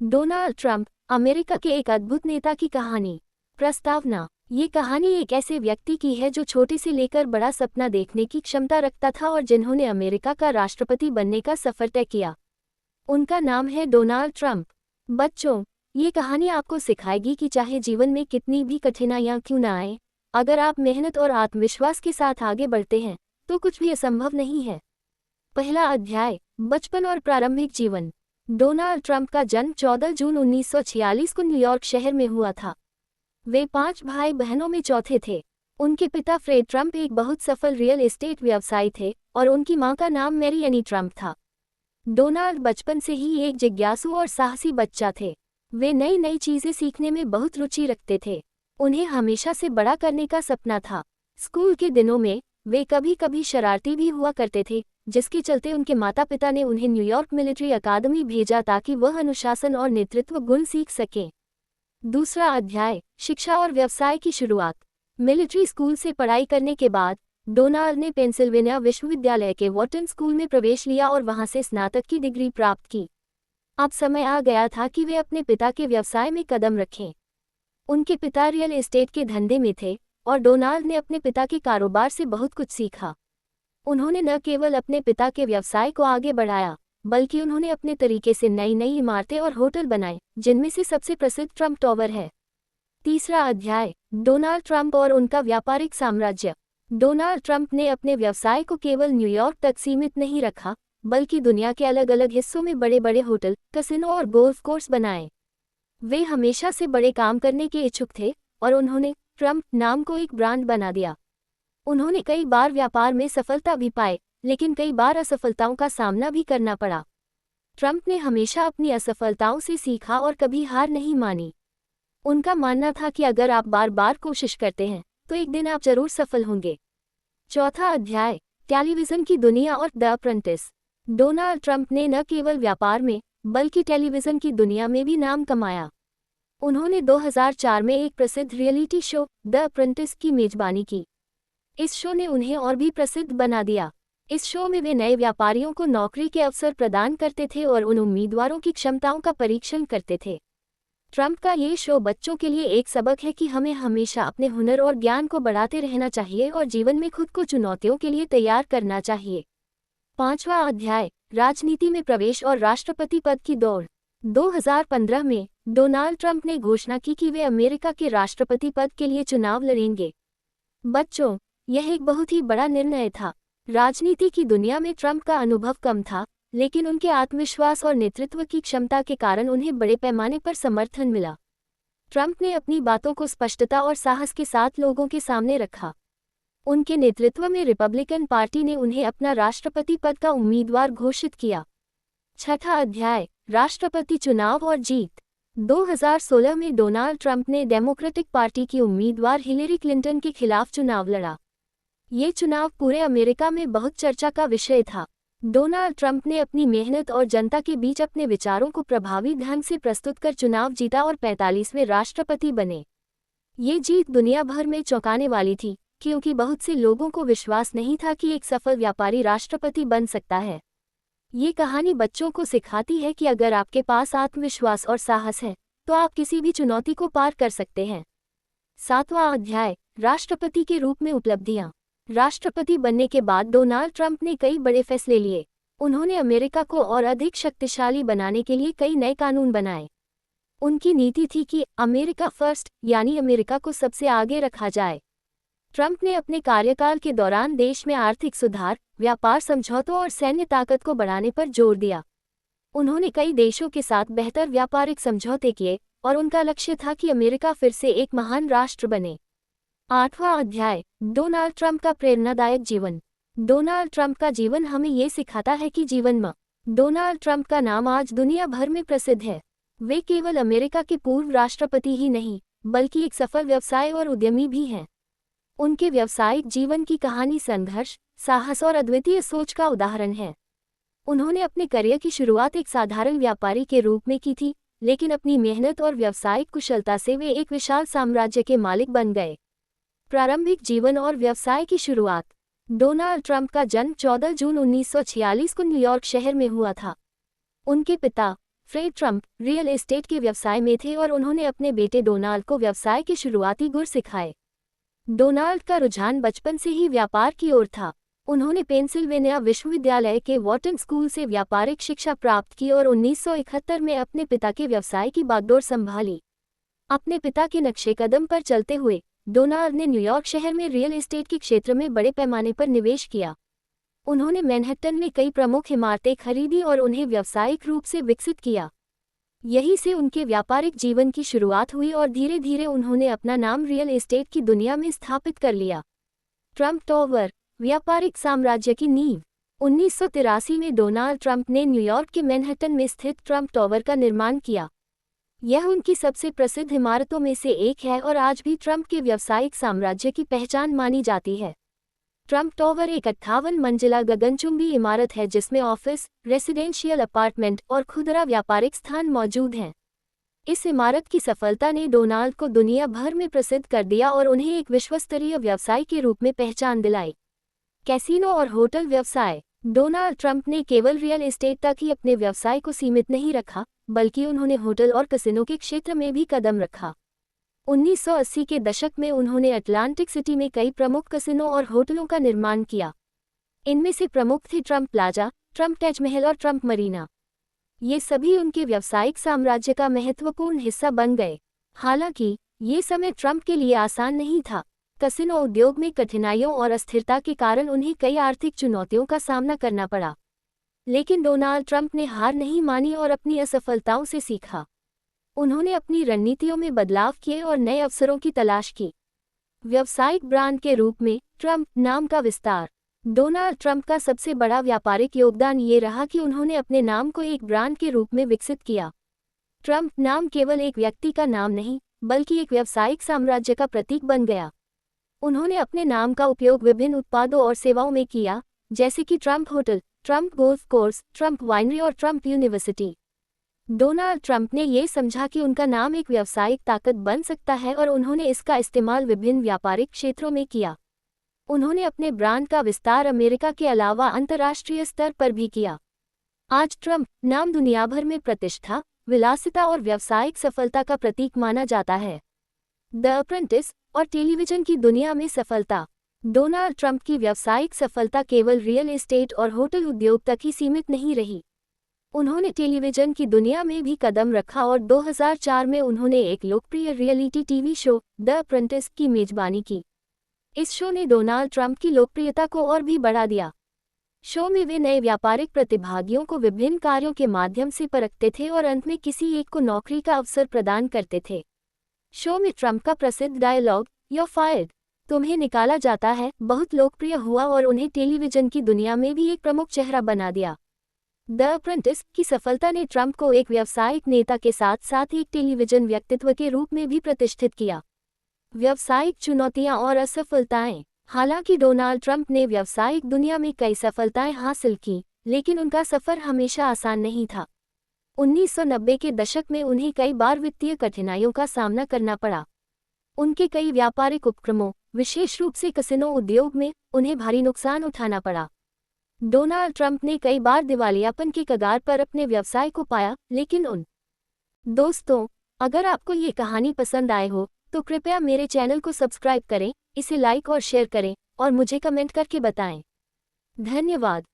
Donald Trump, America के एक अद्भुत नेता की कहानी। प्रस्तावना। ये कहानी एक ऐसे व्यक्ति की है जो छोटे से लेकर बड़ा सपना देखने की क्षमता रखता था और जिन्होंने अमेरिका का राष्ट्रपति बनने का सफर तय किया। उनका नाम है डोनाल्ड ट्रंप। बच्चों, ये कहानी आपको सिखाएगी कि चाहे जीवन में कितनी भी कठिनाइयां क्यों न आए, अगर आप मेहनत और आत्मविश्वास के साथ आगे बढ़ते हैं तो कुछ भी असंभव नहीं है। पहला अध्याय, बचपन और प्रारंभिक जीवन। डोनाल्ड ट्रंप का जन्म 14 जून 1946 को न्यूयॉर्क शहर में हुआ था। वे 5 भाई बहनों में चौथे थे। उनके पिता फ्रेड ट्रंप एक बहुत सफल रियल एस्टेट व्यवसायी थे और उनकी मां का नाम मैरी एनी ट्रंप था। डोनाल्ड बचपन से ही एक जिज्ञासु और साहसी बच्चा थे। वे नई नई चीजें सीखने में बहुत रुचि रखते थे। उन्हें हमेशा से बड़ा करने का सपना था। स्कूल के दिनों में वे कभी कभी शरारती भी हुआ करते थे, जिसके चलते उनके माता पिता ने उन्हें न्यूयॉर्क मिलिट्री अकादमी भेजा ताकि वह अनुशासन और नेतृत्व गुण सीख सकें। दूसरा अध्याय, शिक्षा और व्यवसाय की शुरुआत। मिलिट्री स्कूल से पढ़ाई करने के बाद डोनाल्ड ने पेंसिल्वेनिया विश्वविद्यालय के वॉटन स्कूल में प्रवेश लिया और वहां से स्नातक की डिग्री प्राप्त की। अब समय आ गया था कि वे अपने पिता के व्यवसाय में कदम रखें। उनके पिता रियल एस्टेट के धंधे में थे और डोनाल्ड ने अपने पिता के कारोबार से बहुत कुछ सीखा। उन्होंने न केवल अपने पिता के व्यवसाय को आगे बढ़ाया, बल्कि उन्होंने अपने तरीके से नई नई इमारतें और होटल बनाए, जिनमें से सबसे प्रसिद्ध ट्रंप टावर है। तीसरा अध्याय, डोनाल्ड ट्रंप और उनका व्यापारिक साम्राज्य। डोनाल्ड ट्रंप ने अपने व्यवसाय को केवल न्यूयॉर्क तक सीमित नहीं रखा, बल्कि दुनिया के अलग अलग हिस्सों में बड़े बड़े होटल, कैसीनो और गोल्फ कोर्स बनाए। वे हमेशा से बड़े काम करने के इच्छुक थे और उन्होंने ट्रंप नाम को एक ब्रांड बना दिया। उन्होंने कई बार व्यापार में सफलता भी पाए, लेकिन कई बार असफलताओं का सामना भी करना पड़ा। ट्रंप ने हमेशा अपनी असफलताओं से सीखा और कभी हार नहीं मानी। उनका मानना था कि अगर आप बार बार कोशिश करते हैं तो एक दिन आप जरूर सफल होंगे। चौथा अध्याय, टेलीविजन की दुनिया और द अप्रेंटिस। डोनाल्ड ट्रंप ने न केवल व्यापार में बल्कि टेलीविजन की दुनिया में भी नाम कमाया। उन्होंने 2004 में एक प्रसिद्ध रियलिटी शो द अप्रेंटिस की मेजबानी की। इस शो ने उन्हें और भी प्रसिद्ध बना दिया। इस शो में वे नए व्यापारियों को नौकरी के अवसर प्रदान करते थे और उन उम्मीदवारों की क्षमताओं का परीक्षण करते थे। ट्रंप का ये शो बच्चों के लिए एक सबक है कि हमें हमेशा अपने हुनर और ज्ञान को बढ़ाते रहना चाहिए और जीवन में खुद को चुनौतियों के लिए तैयार करना चाहिए। पांचवा अध्याय, राजनीति में प्रवेश और राष्ट्रपति पद की दौड़। 2015 में डोनाल्ड ट्रंप ने घोषणा की कि वे अमेरिका के राष्ट्रपति पद के लिए चुनाव लड़ेंगे। बच्चों, यह एक बहुत ही बड़ा निर्णय था। राजनीति की दुनिया में ट्रंप का अनुभव कम था, लेकिन उनके आत्मविश्वास और नेतृत्व की क्षमता के कारण उन्हें बड़े पैमाने पर समर्थन मिला। ट्रंप ने अपनी बातों को स्पष्टता और साहस के साथ लोगों के सामने रखा। उनके नेतृत्व में रिपब्लिकन पार्टी ने उन्हें अपना राष्ट्रपति पद का उम्मीदवार घोषित किया। छठा अध्याय, राष्ट्रपति चुनाव और जीत। 2016 में डोनाल्ड ट्रंप ने डेमोक्रेटिक पार्टी की उम्मीदवार हिलेरी क्लिंटन के खिलाफ चुनाव लड़ा। ये चुनाव पूरे अमेरिका में बहुत चर्चा का विषय था। डोनाल्ड ट्रंप ने अपनी मेहनत और जनता के बीच अपने विचारों को प्रभावी ढंग से प्रस्तुत कर चुनाव जीता और 45वें राष्ट्रपति बने। ये जीत दुनिया भर में चौंकाने वाली थी, क्योंकि बहुत से लोगों को विश्वास नहीं था कि एक सफल व्यापारी राष्ट्रपति बन सकता है। ये कहानी बच्चों को सिखाती है कि अगर आपके पास आत्मविश्वास और साहस है, तो आप किसी भी चुनौती को पार कर सकते हैं। सातवां अध्याय, राष्ट्रपति के रूप में उपलब्धियां। राष्ट्रपति बनने के बाद डोनाल्ड ट्रंप ने कई बड़े फैसले लिए। उन्होंने अमेरिका को और अधिक शक्तिशाली बनाने के लिए कई नए कानून बनाए। उनकी नीति थी कि अमेरिका फर्स्ट, यानी अमेरिका को सबसे आगे रखा जाए। ट्रंप ने अपने कार्यकाल के दौरान देश में आर्थिक सुधार, व्यापार समझौतों और सैन्य ताकत को बढ़ाने पर जोर दिया। उन्होंने कई देशों के साथ बेहतर व्यापारिक समझौते किए और उनका लक्ष्य था कि अमेरिका फिर से एक महान राष्ट्र बने। आठवां अध्याय, डोनाल्ड ट्रंप का प्रेरणादायक जीवन। डोनाल्ड ट्रंप का जीवन हमें ये सिखाता है कि जीवन में डोनाल्ड ट्रंप का नाम आज दुनिया भर में प्रसिद्ध है। वे केवल अमेरिका के पूर्व राष्ट्रपति ही नहीं, बल्कि एक सफल व्यवसाय और उद्यमी भी हैं। उनके व्यावसायिक जीवन की कहानी संघर्ष, साहस और अद्वितीय सोच का उदाहरण है। उन्होंने अपने करियर की शुरुआत एक साधारण व्यापारी के रूप में की थी, लेकिन अपनी मेहनत और व्यावसायिक कुशलता से वे एक विशाल साम्राज्य के मालिक बन गए। प्रारंभिक जीवन और व्यवसाय की शुरुआत। डोनाल्ड ट्रंप का जन्म 14 जून 1946 को न्यूयॉर्क शहर में हुआ था। उनके पिता फ्रेड ट्रंप रियल एस्टेट के व्यवसाय में थे और उन्होंने अपने बेटे डोनाल्ड को व्यवसाय के शुरुआती गुर सिखाए। डोनाल्ड का रुझान बचपन से ही व्यापार की ओर था। उन्होंने पेंसिल्वेनिया विश्वविद्यालय के वॉर्टन स्कूल से व्यापारिक शिक्षा प्राप्त की और 1971 में अपने पिता के व्यवसाय की बागडोर संभाली। अपने पिता के नक्शे कदम पर चलते हुए डोनाल्ड ने न्यूयॉर्क शहर में रियल एस्टेट के क्षेत्र में बड़े पैमाने पर निवेश किया। उन्होंने मैनहट्टन में कई प्रमुख इमारतें खरीदी और उन्हें व्यावसायिक रूप से विकसित किया। यहीं से उनके व्यापारिक जीवन की शुरुआत हुई और धीरे धीरे उन्होंने अपना नाम रियल एस्टेट की दुनिया में स्थापित कर लिया। ट्रंप टॉवर व्यापारिक साम्राज्य की नींव। 1983 में डोनाल्ड ट्रंप ने न्यूयॉर्क के मैनहट्टन में स्थित ट्रंप टॉवर का निर्माण किया। यह उनकी सबसे प्रसिद्ध इमारतों में से एक है और आज भी ट्रंप के व्यावसायिक साम्राज्य की पहचान मानी जाती है। ट्रंप टॉवर एक 58 मंजिला गगनचुंबी इमारत है जिसमें ऑफिस, रेसिडेंशियल अपार्टमेंट और खुदरा व्यापारिक स्थान मौजूद हैं। इस इमारत की सफलता ने डोनाल्ड को दुनिया भर में प्रसिद्ध कर दिया और उन्हें एक विश्वस्तरीय व्यवसाय के रूप में पहचान दिलाई। कैसीनो और होटल व्यवसाय। डोनाल्ड ट्रंप ने केवल रियल एस्टेट तक ही अपने व्यवसाय को सीमित नहीं रखा, बल्कि उन्होंने होटल और कैसीनो के क्षेत्र में भी कदम रखा। 1980 के दशक में उन्होंने अटलांटिक सिटी में कई प्रमुख कैसीनो और होटलों का निर्माण किया। इनमें से प्रमुख थे Trump plaza, Trump Taj Mahal और ट्रंप मरीना। ये सभी उनके व्यावसायिक साम्राज्य का महत्वपूर्ण हिस्सा बन गए। हालांकि ये समय ट्रंप के लिए आसान नहीं था। कैसीनो उद्योग में कठिनाइयों और अस्थिरता के कारण उन्हें कई आर्थिक चुनौतियों का सामना करना पड़ा। लेकिन डोनाल्ड ट्रंप ने हार नहीं मानी और अपनी असफलताओं से सीखा। उन्होंने अपनी रणनीतियों में बदलाव किए और नए अवसरों की तलाश की। व्यावसायिक ब्रांड के रूप में ट्रंप नाम का विस्तार। डोनाल्ड ट्रंप का सबसे बड़ा व्यापारिक योगदान ये रहा कि उन्होंने अपने नाम को एक ब्रांड के रूप में विकसित किया। ट्रंप नाम केवल एक व्यक्ति का नाम नहीं, बल्कि एक व्यावसायिक साम्राज्य का प्रतीक बन गया। उन्होंने अपने नाम का उपयोग विभिन्न उत्पादों और सेवाओं में किया, जैसे कि Trump hotel, Trump golf course, Trump winery और ट्रंप यूनिवर्सिटी। डोनाल्ड ट्रंप ने यह समझा कि उनका नाम एक व्यावसायिक ताकत बन सकता है और उन्होंने इसका इस्तेमाल विभिन्न व्यापारिक क्षेत्रों में किया। उन्होंने अपने ब्रांड का विस्तार अमेरिका के अलावा अंतर्राष्ट्रीय स्तर पर भी किया। आज ट्रंप नाम दुनिया भर में प्रतिष्ठा, विलासिता और व्यावसायिक सफलता का प्रतीक माना जाता है। द अप्रेंटिस और टेलीविजन की दुनिया में सफलता। डोनाल्ड ट्रंप की व्यावसायिक सफलता केवल रियल एस्टेट और होटल उद्योग तक ही सीमित नहीं रही। उन्होंने टेलीविजन की दुनिया में भी कदम रखा और 2004 में उन्होंने एक लोकप्रिय reality TV show the apprentice की मेजबानी की। इस शो ने डोनाल्ड ट्रंप की लोकप्रियता को और भी बढ़ा दिया। शो में वे नए व्यापारिक प्रतिभागियों को विभिन्न कार्यों के माध्यम से परखते थे और अंत में किसी एक को नौकरी का अवसर प्रदान करते थे। शो में ट्रंप का प्रसिद्ध डायलॉग "You're fired" तुम्हें निकाला जाता है, बहुत लोकप्रिय हुआ और उन्हें टेलीविजन की दुनिया में भी एक प्रमुख चेहरा बना दिया। द अप्रेंटिस की सफलता ने ट्रंप को एक व्यावसायिक नेता के साथ साथ एक टेलीविजन व्यक्तित्व के रूप में भी प्रतिष्ठित किया। व्यावसायिक चुनौतियां और असफलताएं। हालांकि डोनाल्ड ट्रंप ने व्यावसायिक दुनिया में कई सफलताएं हासिल की, लेकिन उनका सफर हमेशा आसान नहीं था। 1990 के दशक में उन्हें कई बार वित्तीय कठिनाइयों का सामना करना पड़ा। उनके कई व्यापारिक उपक्रमों, विशेष रूप से कैसीनो उद्योग में, उन्हें भारी नुकसान उठाना पड़ा। डोनाल्ड ट्रंप ने कई बार दिवालियापन के कगार पर अपने व्यवसाय को पाया, लेकिन दोस्तों, अगर आपको ये कहानी पसंद आए हो तो कृपया मेरे चैनल को सब्सक्राइब करें, इसे लाइक और शेयर करें और मुझे कमेंट करके बताएं। धन्यवाद।